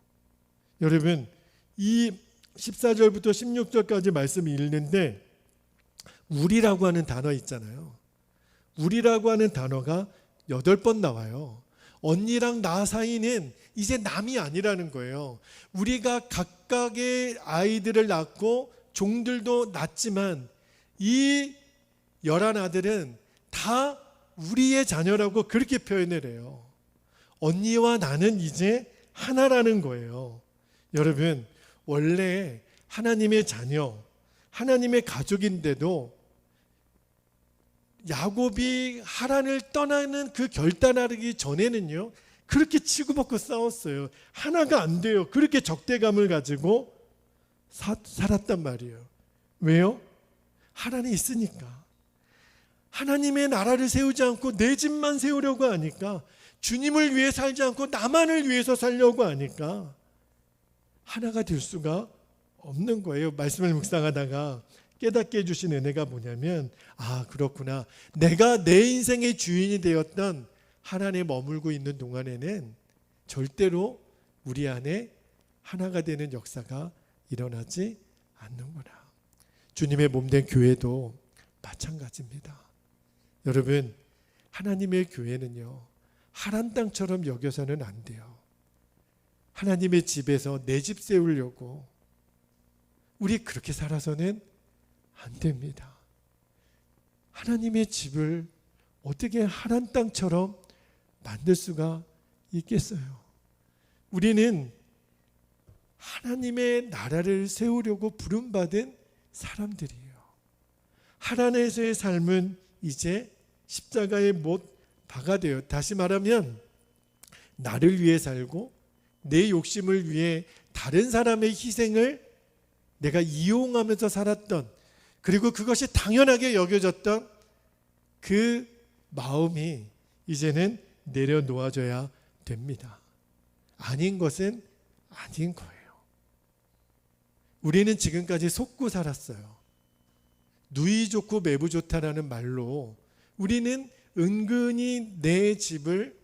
여러분, 이 14절부터 16절까지 말씀을 읽는데 우리라고 하는 단어 있잖아요. 우리라고 하는 단어가 8번 나와요. 언니랑 나 사이는 이제 남이 아니라는 거예요. 우리가 각각의 아이들을 낳고 종들도 낳지만 이 11아들은 다 우리의 자녀라고 그렇게 표현을 해요. 언니와 나는 이제 하나라는 거예요. 여러분, 원래 하나님의 자녀, 하나님의 가족인데도 야곱이 하란을 떠나는 그 결단하기 전에는요, 그렇게 치고받고 싸웠어요. 하나가 안 돼요. 그렇게 적대감을 가지고 살았단 말이에요. 왜요? 하나님이 있으니까. 하나님의 나라를 세우지 않고 내 집만 세우려고 하니까, 주님을 위해 살지 않고 나만을 위해서 살려고 하니까 하나가 될 수가 없는 거예요. 말씀을 묵상하다가 깨닫게 해주신 은혜가 뭐냐면, 아, 그렇구나. 내가 내 인생의 주인이 되었던 하나님에 머물고 있는 동안에는 절대로 우리 안에 하나가 되는 역사가 일어나지 않는구나. 주님의 몸된 교회도 마찬가지입니다. 여러분, 하나님의 교회는요, 하란 땅처럼 여겨서는 안 돼요. 하나님의 집에서 내 집 세우려고 우리 그렇게 살아서는 안 됩니다. 하나님의 집을 어떻게 하란 땅처럼 만들 수가 있겠어요? 우리는 하나님의 나라를 세우려고 부름받은 사람들이에요. 하란에서의 삶은 이제 십자가에 못 박아대요. 다시 말하면 나를 위해 살고 내 욕심을 위해 다른 사람의 희생을 내가 이용하면서 살았던, 그리고 그것이 당연하게 여겨졌던 그 마음이 이제는 내려놓아져야 됩니다. 아닌 것은 아닌 거예요. 우리는 지금까지 속고 살았어요. 누이 좋고 매부 좋다라는 말로 우리는 은근히 내 집을,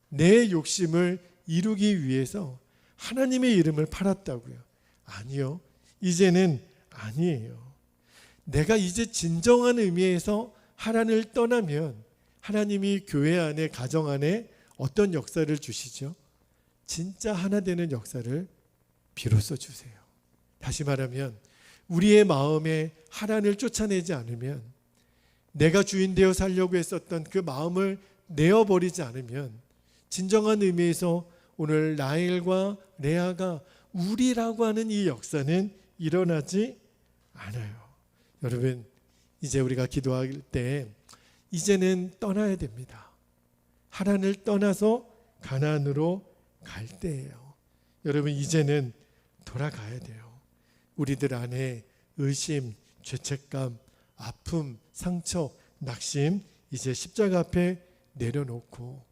내 욕심을 이루기 위해서 하나님의 이름을 팔았다고요. 아니요. 이제는 아니에요. 내가 이제 진정한 의미에서 하나님을 떠나면 하나님이 교회 안에, 가정 안에 어떤 역사를 주시죠? 진짜 하나 되는 역사를 비로소 주세요. 다시 말하면 우리의 마음에 하나님을 쫓아내지 않으면, 내가 주인 되어 살려고 했었던 그 마음을 내어버리지 않으면 진정한 의미에서 오늘 라헬과 레아가 우리라고 하는 이 역사는 일어나지 않아요. 여러분, 이제 우리가 기도할 때 이제는 떠나야 됩니다. 하란을 떠나서 가나안으로 갈 때예요. 여러분, 이제는 돌아가야 돼요. 우리들 안에 의심, 죄책감, 아픔, 상처, 낙심, 이제 십자가 앞에 내려놓고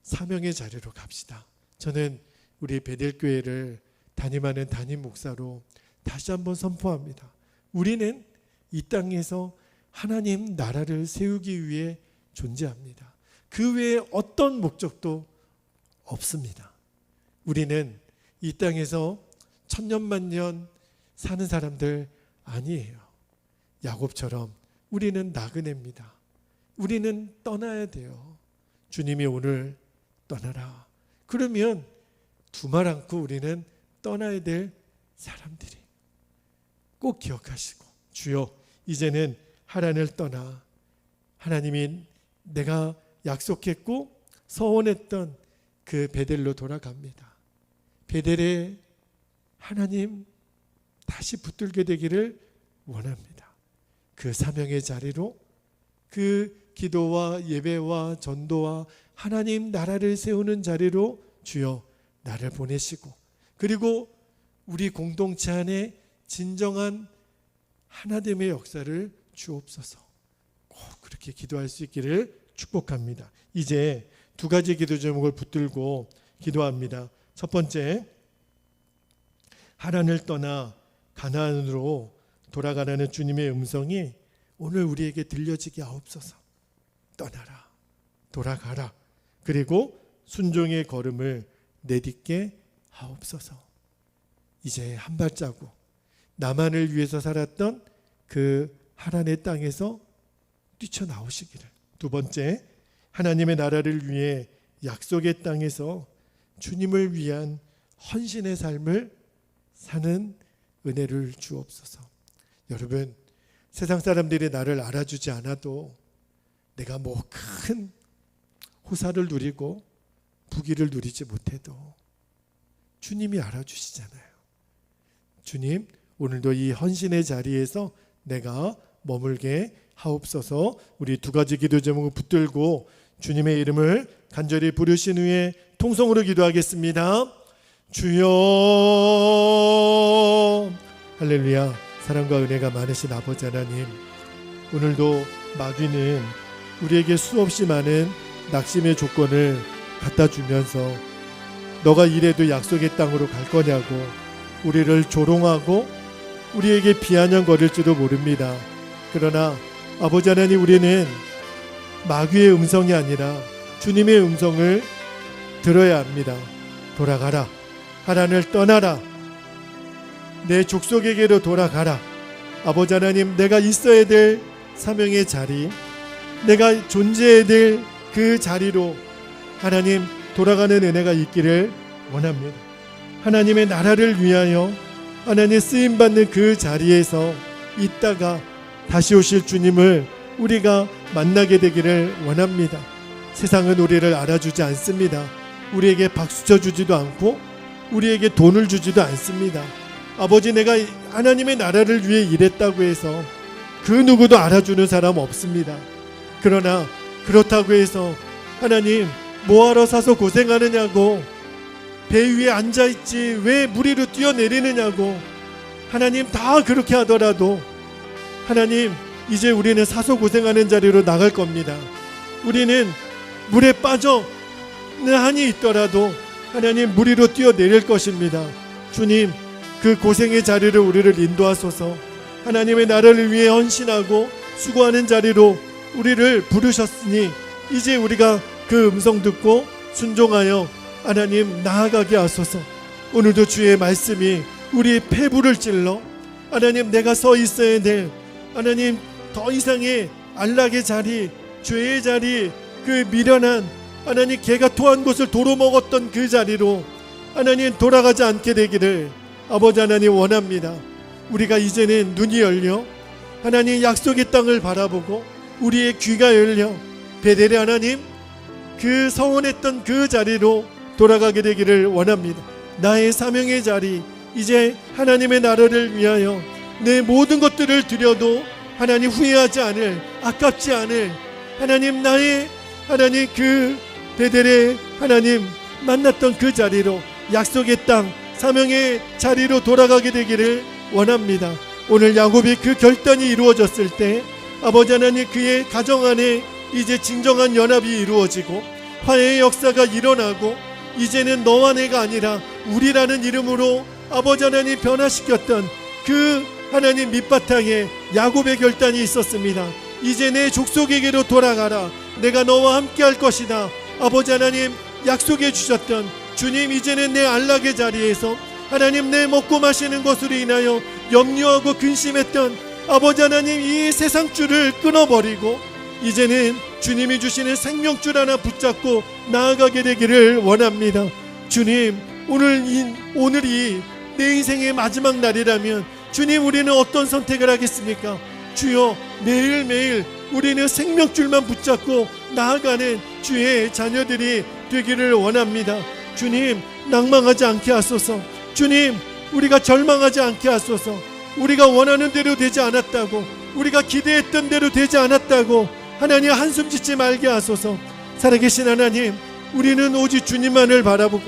사명의 자리로 갑시다. 저는 우리 베델교회를 담임하는 담임 목사로 다시 한번 선포합니다. 우리는 이 땅에서 하나님 나라를 세우기 위해 존재합니다. 그 외에 어떤 목적도 없습니다. 우리는 이 땅에서 천년만년 사는 사람들 아니에요. 야곱처럼 우리는 나그네입니다. 우리는 떠나야 돼요. 주님이 오늘 떠나라. 그러면 두말 않고 우리는 떠나야 될 사람들이, 꼭 기억하시고, 주여 이제는 하란을 떠나 하나님이 내가 약속했고 서원했던 그 베델로 돌아갑니다. 베델에 하나님 다시 붙들게 되기를 원합니다. 그 사명의 자리로, 그 기도와 예배와 전도와 하나님 나라를 세우는 자리로 주여 나를 보내시고, 그리고 우리 공동체 안에 진정한 하나됨의 역사를 주옵소서. 꼭 그렇게 기도할 수 있기를 축복합니다. 이제 두 가지 기도 제목을 붙들고 기도합니다. 첫 번째, 하란을 떠나 가나안으로 돌아가라는 주님의 음성이 오늘 우리에게 들려지게 하옵소서. 떠나라, 돌아가라. 그리고 순종의 걸음을 내딛게 하옵소서. 이제 한 발자국 나만을 위해서 살았던 그 하란의 땅에서 뛰쳐나오시기를. 두 번째, 하나님의 나라를 위해 약속의 땅에서 주님을 위한 헌신의 삶을 사는 은혜를 주옵소서. 여러분, 세상 사람들이 나를 알아주지 않아도, 내가 뭐 큰 호사를 누리고 부귀를 누리지 못해도 주님이 알아주시잖아요. 주님, 오늘도 이 헌신의 자리에서 내가 머물게 하옵소서. 우리 두 가지 기도 제목을 붙들고 주님의 이름을 간절히 부르신 후에 통성으로 기도하겠습니다. 주여. 할렐루야. 사랑과 은혜가 많으신 아버지 하나님, 오늘도 마귀는 우리에게 수없이 많은 낙심의 조건을 갖다 주면서 너가 이래도 약속의 땅으로 갈 거냐고 우리를 조롱하고 우리에게 비아냥거릴지도 모릅니다. 그러나 아버지 하나님, 우리는 마귀의 음성이 아니라 주님의 음성을 들어야 합니다. 돌아가라. 하란을 떠나라. 내 족속에게로 돌아가라. 아버지 하나님, 내가 있어야 될 사명의 자리, 내가 존재해야 될 그 자리로 하나님 돌아가는 은혜가 있기를 원합니다. 하나님의 나라를 위하여 하나님 쓰임받는 그 자리에서 있다가 다시 오실 주님을 우리가 만나게 되기를 원합니다. 세상은 우리를 알아주지 않습니다. 우리에게 박수 쳐주지도 않고 우리에게 돈을 주지도 않습니다. 아버지, 내가 하나님의 나라를 위해 일했다고 해서 그 누구도 알아주는 사람 없습니다. 그러나 그렇다고 해서 하나님 뭐하러 사서 고생하느냐고, 배 위에 앉아있지 왜 물 위로 뛰어내리느냐고, 하나님 다 그렇게 하더라도 하나님 이제 우리는 사서 고생하는 자리로 나갈 겁니다. 우리는 물에 빠져 한이 있더라도 하나님 물 위로 뛰어내릴 것입니다. 주님, 그 고생의 자리를 우리를 인도하소서. 하나님의 나라를 위해 헌신하고 수고하는 자리로 우리를 부르셨으니 이제 우리가 그 음성 듣고 순종하여 하나님 나아가게 하소서. 오늘도 주의 말씀이 우리의 폐부를 찔러 하나님 내가 서 있어야 될 하나님 더 이상의 안락의 자리, 죄의 자리, 그 미련한 하나님 개가 토한 곳을 도로 먹었던 그 자리로 하나님 돌아가지 않게 되기를 아버지 하나님 원합니다. 우리가 이제는 눈이 열려 하나님 약속의 땅을 바라보고 우리의 귀가 열려 베델의 하나님 그 서원했던 그 자리로 돌아가게 되기를 원합니다. 나의 사명의 자리, 이제 하나님의 나라를 위하여 내 모든 것들을 드려도 하나님 후회하지 않을, 아깝지 않을 하나님 나의 하나님 그 베델의 하나님 만났던 그 자리로, 약속의 땅 사명의 자리로 돌아가게 되기를 원합니다. 오늘 야곱이 그 결단이 이루어졌을 때 아버지 하나님 그의 가정 안에 이제 진정한 연합이 이루어지고 화해의 역사가 일어나고 이제는 너와 내가 아니라 우리라는 이름으로 아버지 하나님 변화시켰던 그 하나님 밑바탕에 야곱의 결단이 있었습니다. 이제 내 족속에게로 돌아가라, 내가 너와 함께 할 것이다. 아버지 하나님 약속해 주셨던 주님, 이제는 내 안락의 자리에서 하나님 내 먹고 마시는 것으로 인하여 염려하고 근심했던 아버지 하나님 이 세상줄을 끊어버리고 이제는 주님이 주시는 생명줄 하나 붙잡고 나아가게 되기를 원합니다. 주님, 오늘이 내 인생의 마지막 날이라면 주님, 우리는 어떤 선택을 하겠습니까? 주여, 매일매일 우리는 생명줄만 붙잡고 나아가는 주의 자녀들이 되기를 원합니다. 주님, 낭망하지 않게 하소서. 주님, 우리가 절망하지 않게 하소서. 우리가 원하는 대로 되지 않았다고, 우리가 기대했던 대로 되지 않았다고 하나님 한숨 짓지 말게 하소서. 살아계신 하나님, 우리는 오직 주님만을 바라보고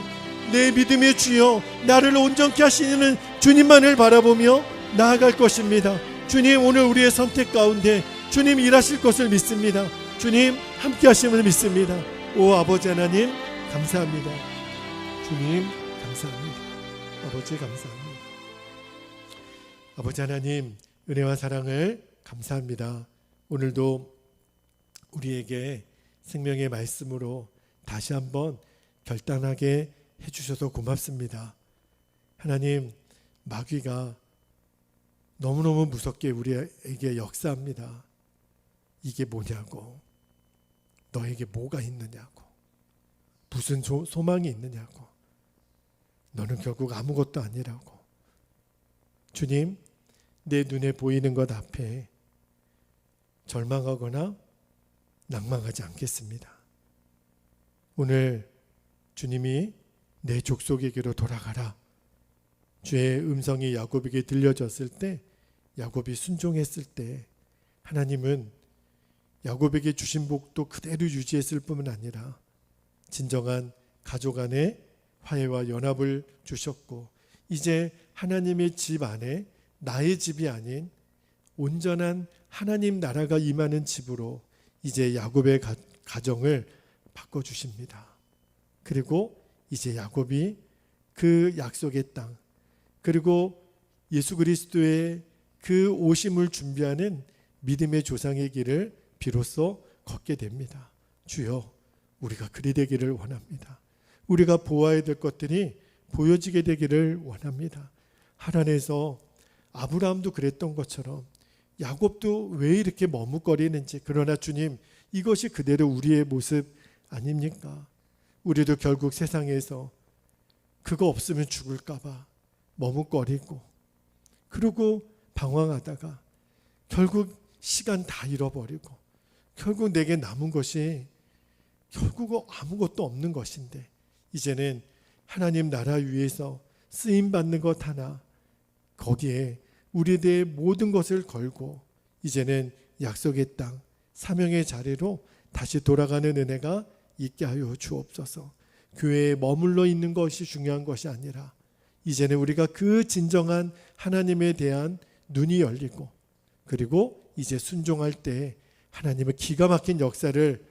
내 믿음의 주여 나를 온전케 하시는 주님만을 바라보며 나아갈 것입니다. 주님, 오늘 우리의 선택 가운데 주님 일하실 것을 믿습니다. 주님 함께 하심을 믿습니다. 오 아버지 하나님 감사합니다. 주님 감사합니다. 아버지 감사합니다. 아버지 하나님 은혜와 사랑을 감사합니다. 오늘도 우리에게 생명의 말씀으로 다시 한번 결단하게 해주셔서 고맙습니다. 하나님, 마귀가 너무너무 무섭게 우리에게 역사합니다. 이게 뭐냐고, 너에게 뭐가 있느냐고, 무슨 소망이 있느냐고, 너는 결국 아무것도 아니라고. 주님, 내 눈에 보이는 것 앞에 절망하거나 낭망하지 않겠습니다. 오늘 주님이 내 족속에게로 돌아가라, 주의 음성이 야곱에게 들려졌을 때, 야곱이 순종했을 때 하나님은 야곱에게 주신 복도 그대로 유지했을 뿐만 아니라 진정한 가족 안에 화해와 연합을 주셨고, 이제 하나님의 집 안에 나의 집이 아닌 온전한 하나님 나라가 임하는 집으로 이제 야곱의 가정을 바꿔주십니다. 그리고 이제 야곱이 그 약속의 땅, 그리고 예수 그리스도의 그 오심을 준비하는 믿음의 조상의 길을 비로소 걷게 됩니다. 주여, 우리가 그리 되기를 원합니다. 우리가 보아야 될 것들이 보여지게 되기를 원합니다. 하나님께서 아브라함도 그랬던 것처럼 야곱도 왜 이렇게 머뭇거리는지, 그러나 주님, 이것이 그대로 우리의 모습 아닙니까? 우리도 결국 세상에서 그거 없으면 죽을까봐 머뭇거리고, 그리고 방황하다가 결국 시간 다 잃어버리고, 결국 내게 남은 것이 결국 아무것도 없는 것인데, 이제는 하나님 나라 위에서 쓰임받는 것 하나, 거기에 우리의 모든 것을 걸고 이제는 약속의 땅, 사명의 자리로 다시 돌아가는 은혜가 있게 하여 주옵소서. 교회에 머물러 있는 것이 중요한 것이 아니라 이제는 우리가 그 진정한 하나님에 대한 눈이 열리고, 그리고 이제 순종할 때 하나님의 기가 막힌 역사를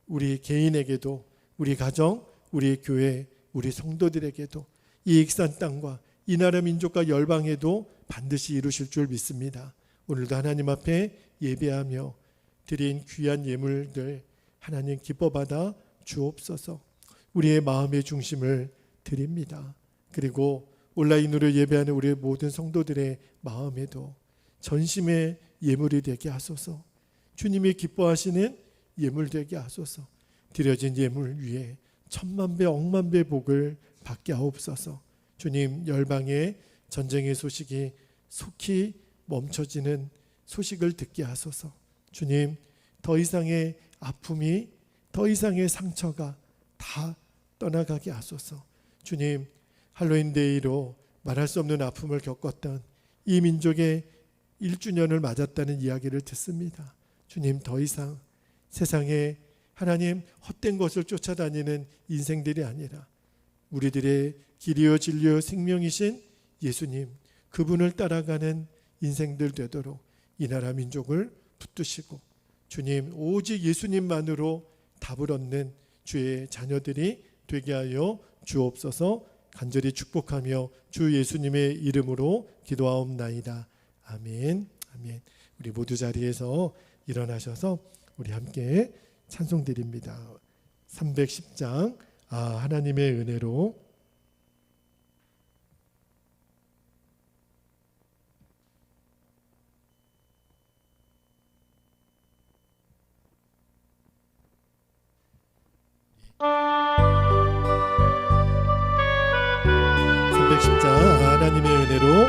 우리 개인에게도, 우리 가정, 우리 교회, 우리 성도들에게도, 이 익산 땅과 이 나라 민족과 열방에도 반드시 이루실 줄 믿습니다. 오늘도 하나님 앞에 예배하며 드린 귀한 예물들 하나님 기뻐 받아 주옵소서. 우리의 마음의 중심을 드립니다. 그리고 온라인으로 예배하는 우리 모든 성도들의 마음에도 전심의 예물이 되게 하소서. 주님이 기뻐하시는 예물 되게 하소서. 드려진 예물 위에 천만배 억만배 복을 받게 하옵소서. 주님, 열방의 전쟁의 소식이 속히 멈춰지는 소식을 듣게 하소서. 주님, 더 이상의 아픔이, 더 이상의 상처가 다 떠나가게 하소서. 주님, 할로윈데이로 말할 수 없는 아픔을 겪었던 이 민족의 1주년을 맞았다는 이야기를 듣습니다. 주님, 더 이상 세상에 하나님 헛된 것을 쫓아다니는 인생들이 아니라 우리들의 길이요 진리요 생명이신 예수님, 그분을 따라가는 인생들 되도록 이 나라 민족을 붙드시고, 주님, 오직 예수님만으로 답을 얻는 주의 자녀들이 되게 하여 주옵소서. 간절히 축복하며 주 예수님의 이름으로 기도하옵나이다. 아멘. 아멘. 우리 모두 자리에서 일어나셔서 우리 함께 찬송 드립니다. 310장 하나님의 은혜로. 하나님의 은혜로.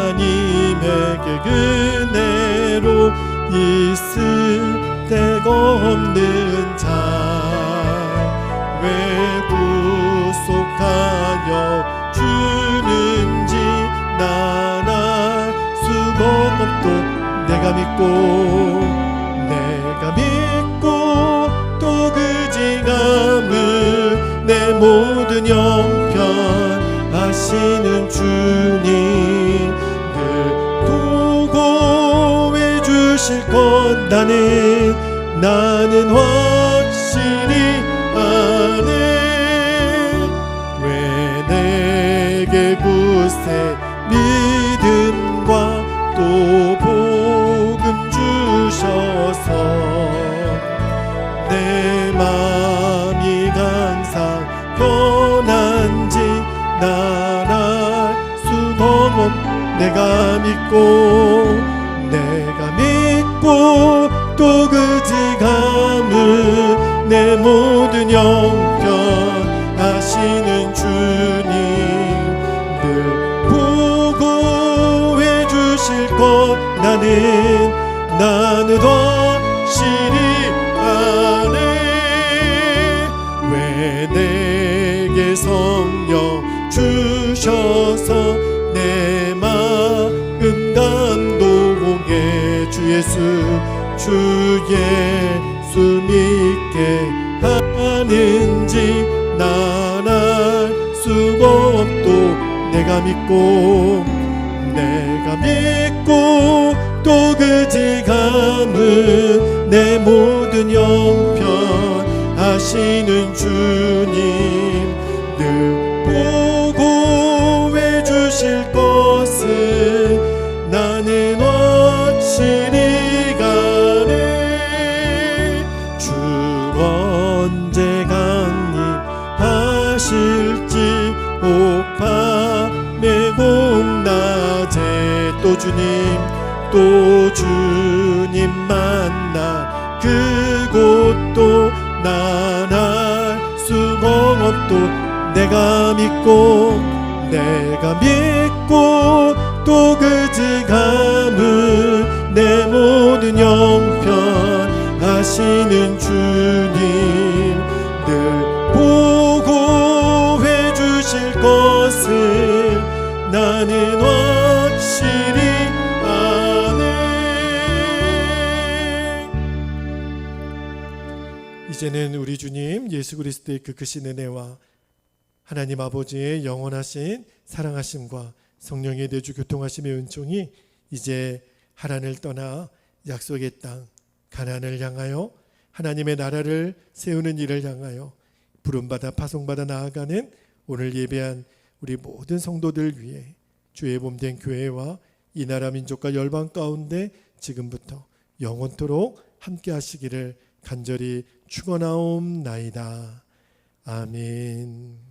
하나님에게 은혜로 있을 데가 없는 자, 왜 구속하여 주는지 난 알 수가 없도 내가 믿고 또 그 지감을 내 모든 형편 하시는 주님 늘 보고해 주실 것 나는 확실히 아네. 왜 내게 굳세 믿음과 또 복음 주셔서 내 마음이 항상 편한지 난 알 수가 없. 내가 믿고 또 그 지감을 내 모든 형편 하시는 주님 늘 보고해 주실 것 나는 확실히 아네. 왜 내게 성령 주셔서 내 마음 감동해 주 예수 믿게 하는지 난 알 수가 없도 내가 믿고 또 그 지감을 내 모든 형편 하시는 주님 늘 보고해 주실 것을 나는 확실히 가네. 주 언제 강림하실지 오밤에 공낮에 또 주님 만나 그곳도 난 알 수가 없도 내가 믿고 또 그 지감을 내 모든 형편 하시는 주님 늘 보고해 주실 것을 나는 이제는 우리 주님 예수 그리스도의 그 크신 은혜와 하나님 아버지의 영원하신 사랑하심과 성령의 내주 교통하심의 은총이 이제 하란을 떠나 약속의 땅 가나안을 향하여 하나님의 나라를 세우는 일을 향하여 부름받아 파송받아 나아가는 오늘 예배한 우리 모든 성도들 위해 주의 몸된 교회와 이 나라 민족과 열방 가운데 지금부터 영원토록 함께 하시기를 간절히 축원하옵나이다. 아멘.